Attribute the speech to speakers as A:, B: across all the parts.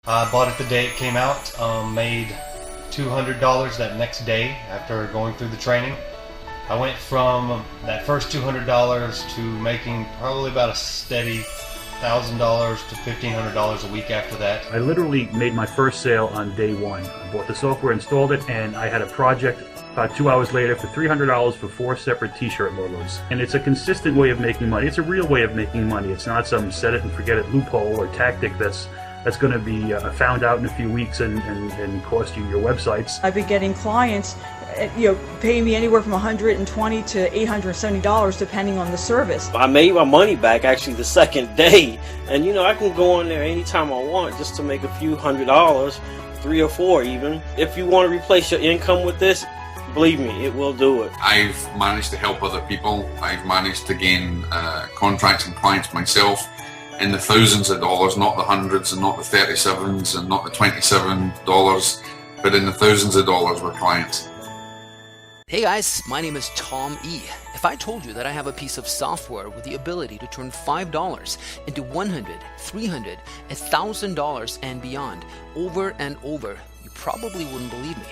A: I bought it the day it came out, made $200 that next day after going through the training. I went from that first $200 to making probably about a steady $1,000 to $1,500 a week after that.
B: I literally made my first sale on day one. I bought the software, installed it, and I had a project about 2 hours later for $300 for 4 separate t-shirt logos. And it's a consistent way of making money. It's a real way of making money. It's not some set it and forget it loophole or tactic that's going to be found out in a few weeks and cost you your websites.
C: I've been getting clients paying me anywhere from $120 to $870 depending on the service.
D: I made my money back actually the second day, and I can go on there anytime I want just to make a few $100s, 3 or 4 even. If you want to replace your income with this, believe me, it will do it.
E: I've managed to help other people. I've managed to gain contracts and clients myself in the thousands of dollars, not the hundreds and not the 37s and not the $27, but in the thousands of dollars with clients.
F: Hey guys, my name is Tom E. If I told you that I have a piece of software with the ability to turn $5 into $100, $300, $1,000 and beyond over and over, you probably wouldn't believe me.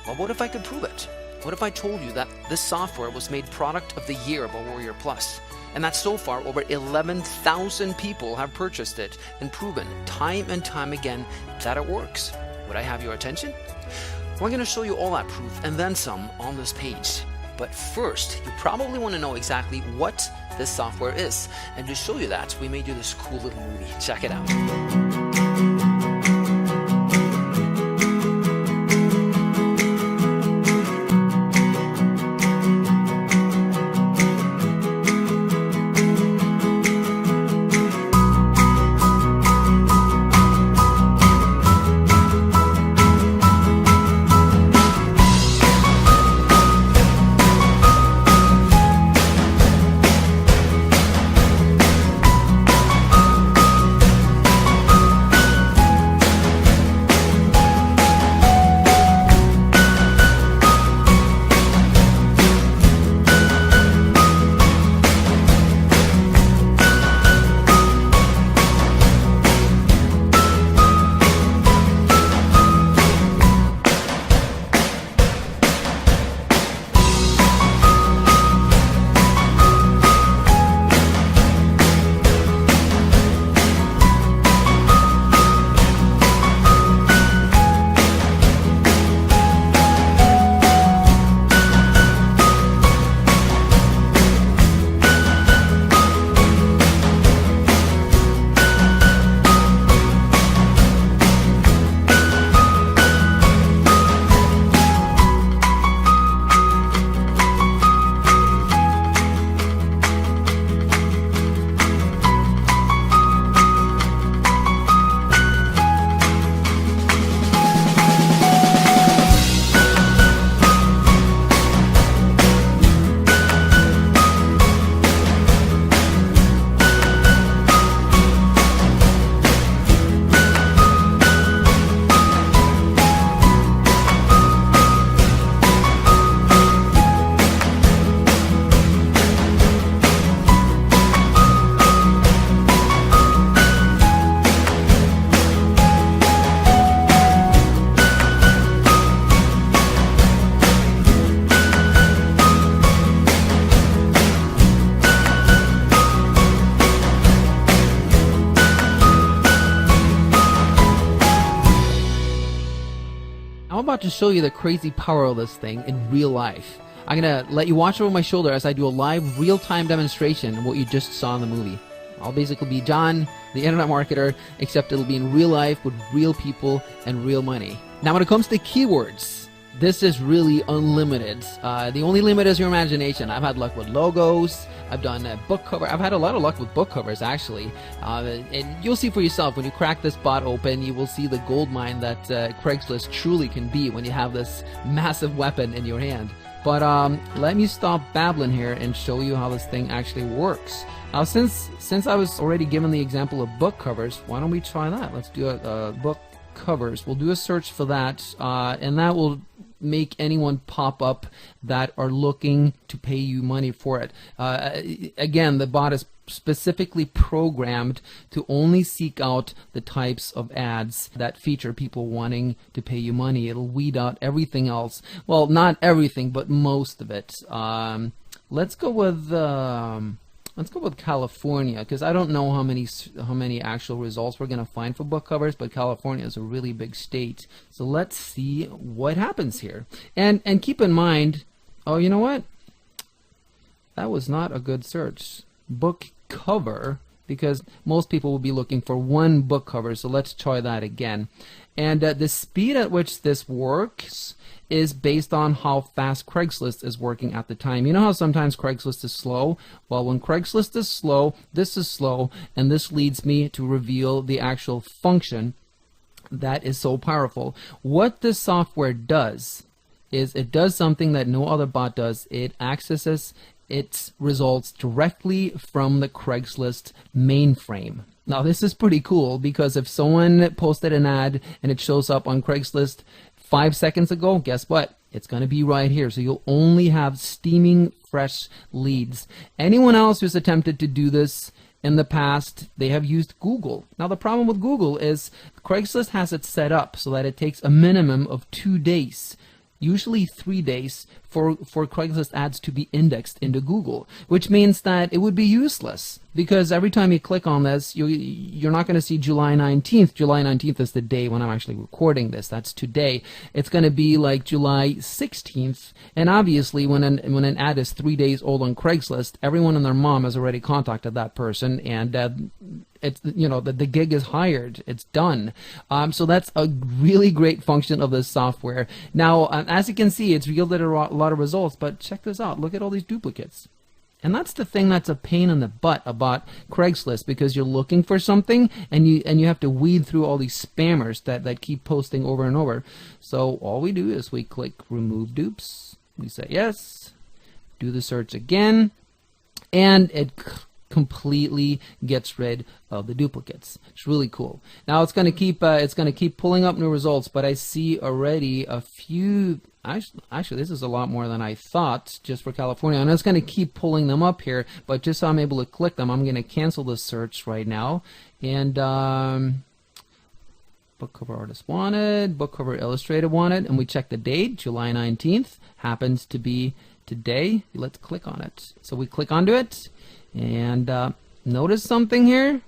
F: Well, what if I could prove it? What if I told you that this software was made Product of the Year by Warrior Plus, and that so far over 11,000 people have purchased it and proven time and time again that it works? Would I have your attention? Well, I'm going to show you all that proof and then some on this page. But first, you probably want to know exactly what this software is. And to show you that, we made you this cool little movie. Check it out. I'm about to show you the crazy power of this thing in real life. I'm going to let you watch over my shoulder as I do a live real-time demonstration of what you just saw in the movie. I'll basically be John, the internet marketer, except it'll be in real life with real people and real money. Now when it comes to keywords, this is really unlimited. The only limit is your imagination. I've had luck with logos. I've done a book cover. I've had a lot of luck with book covers, actually. And you'll see for yourself when you crack this bot open. You will see the gold mine that Craigslist truly can be when you have this massive weapon in your hand. But let me stop babbling here and show you how this thing actually works. Now, since I was already given the example of book covers, why don't we try that? Let's do a book covers. We'll do a search for that, and that will make anyone pop up that are looking to pay you money for it. Again, the bot is specifically programmed to only seek out the types of ads that feature people wanting to pay you money. It'll weed out everything else. Well, not everything, but most of it. Let's go with California, because I don't know how many actual results we're going to find for book covers, but California is a really big state. So let's see what happens here. And keep in mind, oh, you know what? That was not a good search. Book cover, because most people will be looking for one book cover. So let's try that again. And the speed at which this works is based on how fast Craigslist is working at the time. You know how sometimes Craigslist is slow? Well, when Craigslist is slow, this is slow, and this leads me to reveal the actual function that is so powerful. What this software does is it does something that no other bot does. It accesses its results directly from the Craigslist mainframe. Now this is pretty cool, because if someone posted an ad and it shows up on Craigslist 5 seconds ago, guess what? It's going to be right here. So you'll only have steaming fresh leads. Anyone else who's attempted to do this in the past, they have used Google. Now the problem with Google is Craigslist has it set up so that it takes a minimum of 2 days, usually 3 days, for Craigslist ads to be indexed into Google, which means that it would be useless, because every time you click on this, you're not going to see July 19th. July 19th is the day when I'm actually recording this. That's today. It's going to be like July 16th, and obviously when an ad is 3 days old on Craigslist, everyone and their mom has already contacted that person, and it's, you know, the gig is hired. It's done. So that's a really great function of this software. Now, as you can see, it's yielded a lot of results, but check this out. Look at all these duplicates. And that's the thing that's a pain in the butt about Craigslist, because you're looking for something and you have to weed through all these spammers that keep posting over and over. So all we do is we click remove dupes. We say yes, do the search again, and it completely gets rid of the duplicates. It's really cool. Now it's going to keep pulling up new results, but I see already a few. Actually, this is a lot more than I thought just for California, and it's going to keep pulling them up here. But just so I'm able to click them, I'm going to cancel the search right now. And book cover artist wanted, book cover illustrator wanted, and we check the date. July 19th happens to be today. Let's click on it. So we click onto it, and notice something here.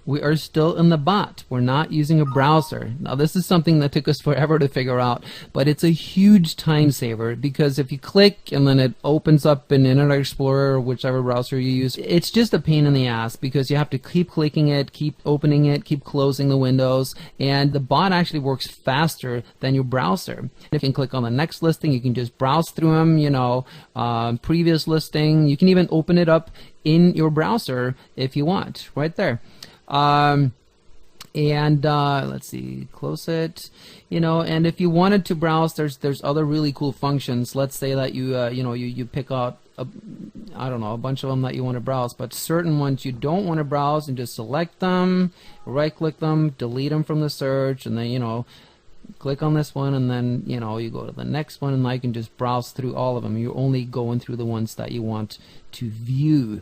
F: We are still in the bot. We're not using a browser. Now this is something that took us forever to figure out, but it's a huge time saver, because if you click and then it opens up in Internet Explorer or whichever browser you use, it's just a pain in the ass, because you have to keep clicking it, keep opening it, keep closing the windows, and the bot actually works faster than your browser. If you can click on the next listing, you can just browse through them, you know, previous listing. You can even open it up in your browser if you want, right there. Let's see, close it, you know, and if you wanted to browse, there's other really cool functions. Let's say that you pick out a bunch of them that you want to browse, but certain ones you don't want to browse, and just select them, right click them, delete them from the search, and then, you know, click on this one, and then, you know, you go to the next one, and now you can just browse through all of them. You're only going through the ones that you want to view.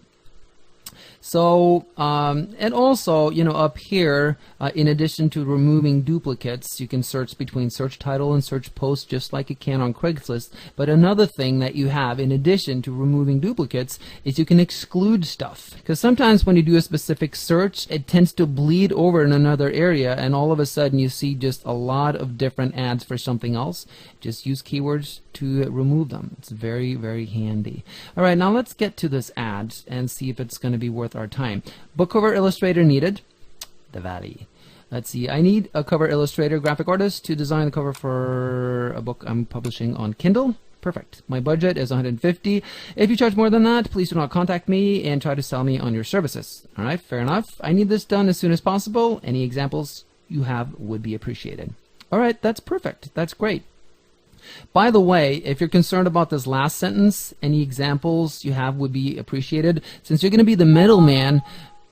F: So, and also, you know, up here, in addition to removing duplicates, you can search between search title and search post just like you can on Craigslist. But another thing that you have, in addition to removing duplicates, is you can exclude stuff. Because sometimes when you do a specific search, it tends to bleed over in another area, and all of a sudden you see just a lot of different ads for something else. Just use keywords to remove them. It's very, very handy. All right, now let's get to this ad and see if it's going to be worth our time. Book cover illustrator needed. The Valley. Let's see. I need a cover illustrator, graphic artist to design the cover for a book I'm publishing on Kindle. Perfect. My budget is $150. If you charge more than that, please do not contact me and try to sell me on your services. All right, fair enough. I need this done as soon as possible. Any examples you have would be appreciated. All right, that's perfect. That's great. By the way, if you're concerned about this last sentence, any examples you have would be appreciated. Since you're going to be the middleman,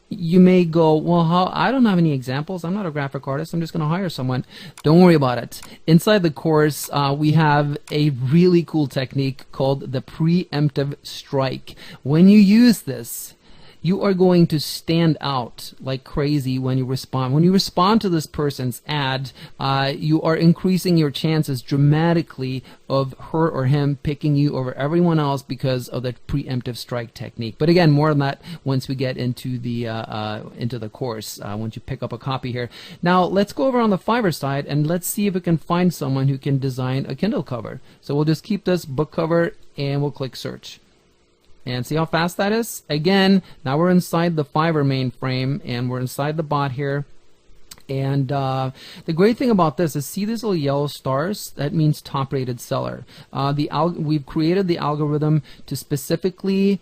F: You may go, well, I don't have any examples. I'm not a graphic artist. I'm just going to hire someone. Don't worry about it. Inside the course, we have a really cool technique called the preemptive strike. When you use this, you are going to stand out like crazy when you respond. When you respond to this person's ad, you are increasing your chances dramatically of her or him picking you over everyone else because of the preemptive strike technique. But again, more on that once we get into the course, once you pick up a copy here. Now, let's go over on the Fiverr side and let's see if we can find someone who can design a Kindle cover. So we'll just keep this book cover and we'll click search. And see how fast that is? Again, now we're inside the Fiverr mainframe and we're inside the bot here. And the great thing about this is, see these little yellow stars? That means top rated seller. We've created the algorithm to specifically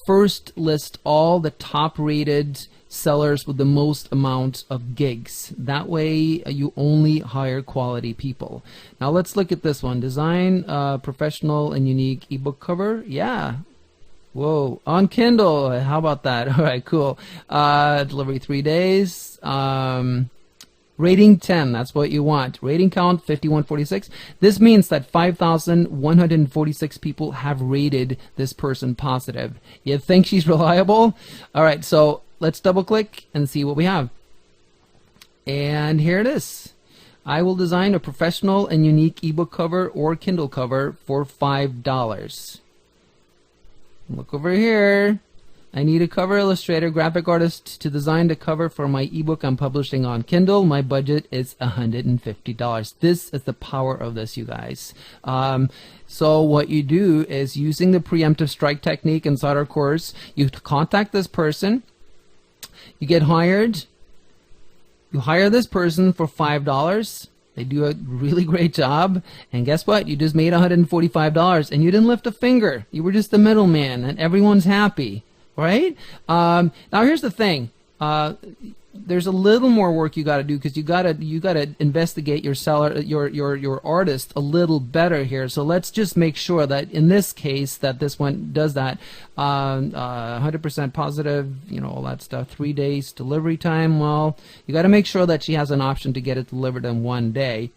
F: first list all the top rated sellers with the most amount of gigs. That way you only hire quality people. Now let's look at this one. Design professional and unique ebook cover. Yeah. Whoa, on Kindle, how about that? All right, cool. Delivery 3 days. Rating 10, that's what you want. Rating count 5146. This means that 5,146 people have rated this person positive. You think she's reliable? All right, so let's double click and see what we have. And here it is. I will design a professional and unique ebook cover or Kindle cover for $5. Look over here. I need a cover illustrator, graphic artist to design the cover for my ebook I'm publishing on Kindle. My budget is $150. This is the power of this, you guys. So what you do is, using the preemptive strike technique inside our course, you contact this person, you get hired, you hire this person for $5. They do a really great job, and guess what? You just made $145, and you didn't lift a finger. You were just the middleman, and everyone's happy, right? Now here's the thing. There's a little more work you got to do, because you got to investigate your seller, your artist a little better here. So let's just make sure that in this case that this one does that. 100% positive, you know, all that stuff. 3 days delivery time. Well, you got to make sure that she has an option to get it delivered in 1 day.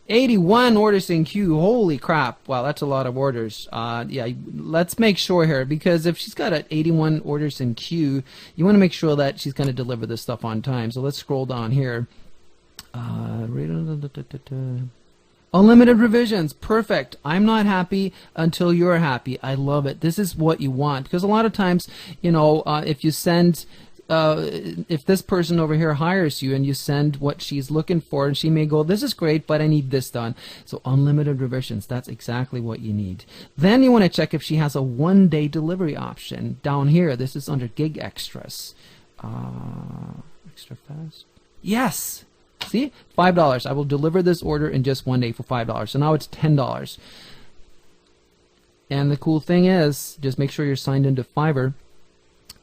F: 81 orders in queue. Holy crap. Wow, that's a lot of orders. Yeah, let's make sure here, because if she's got 81 orders in queue, you want to make sure that she's going to deliver this stuff on time. So let's scroll down here. Unlimited revisions. Perfect. I'm not happy until you're happy. I love it. This is what you want, because a lot of times, you know, if you send... if this person over here hires you and you send what she's looking for, and she may go, this is great, but I need this done. So unlimited revisions, that's exactly what you need. Then you want to check if she has a 1-day delivery option. Down here, this is under gig extras. Extra fast. Yes! See? $5. I will deliver this order in just 1 day for $5. So now it's $10. And the cool thing is, just make sure you're signed into Fiverr.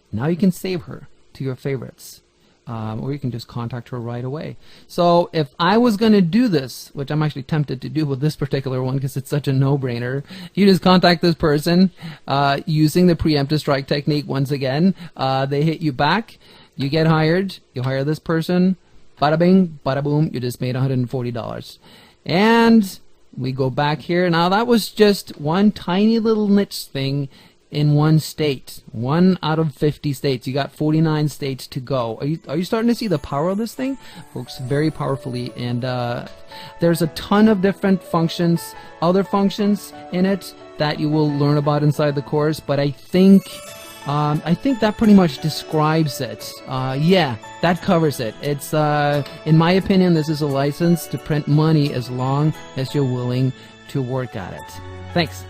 F: Now you can save her to your favorites, or you can just contact her right away. So if I was going to do this, which I'm actually tempted to do with this particular one because it's such a no-brainer, you just contact this person using the preemptive strike technique. Once again, they hit you back, you get hired, you hire this person, bada bing, bada boom, you just made $140. And we go back here. Now that was just one tiny little niche thing in one state, 1 out of 50 states. You got 49 states to go. Are you starting to see the power of this thing? Works very powerfully, and there's a ton of different functions, other functions in it that you will learn about inside the course. But I think that pretty much describes it. Yeah, that covers it. It's in my opinion, this is a license to print money as long as you're willing to work at it. Thanks.